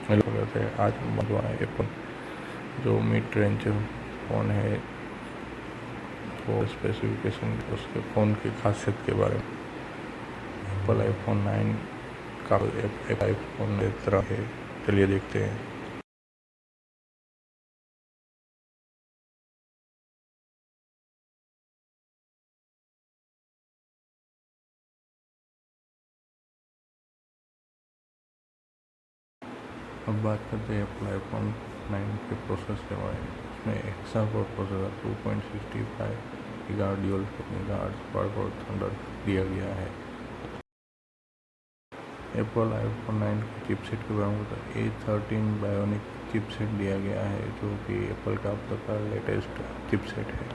Hello कहते हैं आज हम बनवाए एप्पल जो मिड रेंज फ़ोन है वो स्पेसिफिकेशन उसके फ़ोन की खासियत के बारे में। एप्पल आईफोन 9 का एक आईफोन इस तरह है। चलिए देखते हैं। अब बात करते हैं एप्पल आईफोन 9 के प्रोसेसर के बारे में। इसमें hexa core processor 2.65 gigahertz dual gigahertz quad core thunder दिया गया है। एप्पल आईफोन 9 के चिपसेट के बारे में A13 बायोनिक चिपसेट दिया गया है जो कि एप्पल का अब तक का लेटेस्ट चिपसेट है।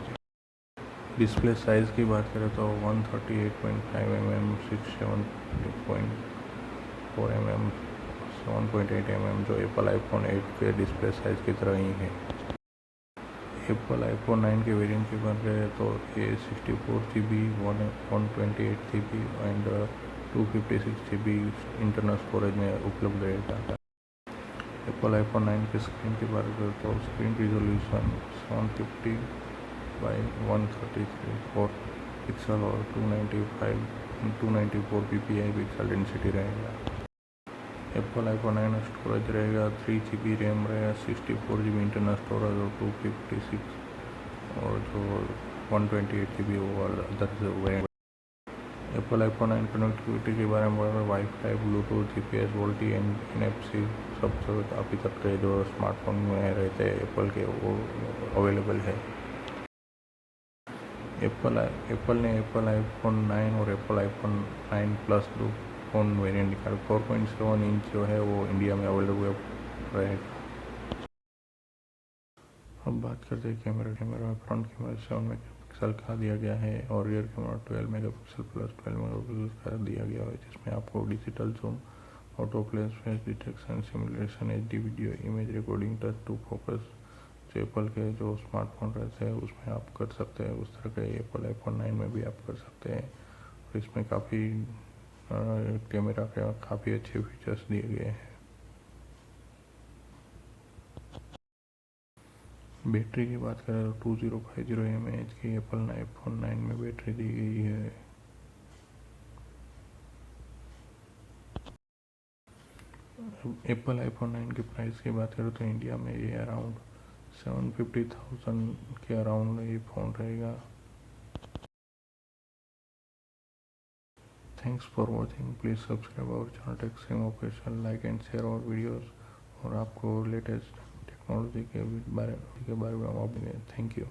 डिस्प्ले साइज़ की बात करें तो 138.5 mm 67.4 mm 7.8 mm जो एप्पल आईफोन 8 के डिस्प्ले साइज़ की तरह ही है। एप्पल आईफोन 9 के वेरिएंट की बात करें तो ये 64 GB 128 GB and 256 GB internal storage में उपलब्ध रहेगा। एप्पल आईफोन 9 की स्क्रीन की बात करें तो स्क्रीन रिजोल्यूशन 750 बाई 134 पिक्सल और 294 ppi पिक्सल डेंसिटी रहेगा। एप्पल आईफोन 9 स्टोरेज रहेगा 3 GB रैम रहेगा, 64 GB इंटरनल स्टोरेज और 256 और जो 128 GB वो other variant. Apple iPhone 9 connectivity के बारे में बोला wifi, Bluetooth, GPS, VoLTE and NFC सब अभी तक के जो स्मार्टफोन में रहते हैं एप्पल के वो अवेलेबल है। एप्पल ने एप्पल आईफोन 9 और एप्पल आईफोन 9 प्लस दो फ़ोन वेरिएंट निकाले। 4.7 इंच जो है वो इंडिया में अवेलेबल रहेगा। अब बात करते हैं कैमरा में फ्रंट कैमरा 7 मेगापिक्सल का दिया गया है और rear camera 12 megapixel plus 12 megapixel का दिया गया है जिसमें आपको digital zoom, auto flash, face detection, simulation, HD video, image recording, touch to focus जो एप्पल के जो स्मार्टफोन रहते हैं उसमें आप कर सकते हैं उस तरह के एप्पल आईफोन 9 में भी आप कर सकते हैं। और इसमें काफ़ी कैमरा के काफ़ी अच्छे फीचर्स दिए गए हैं। बैटरी की बात करें तो 2050 की एप्पल आईफोन 9 में बैटरी दी गई है। एप्पल आईफोन 9 की प्राइस की बात करें तो इंडिया में ये अराउंड 750,000 के अराउंड ये फ़ोन रहेगा। Thanks for watching. Please subscribe our channel tech sim operation, like and share our videos और आपको लेटेस्ट टेक्नोलॉजी के बारे में आप थैंक यू।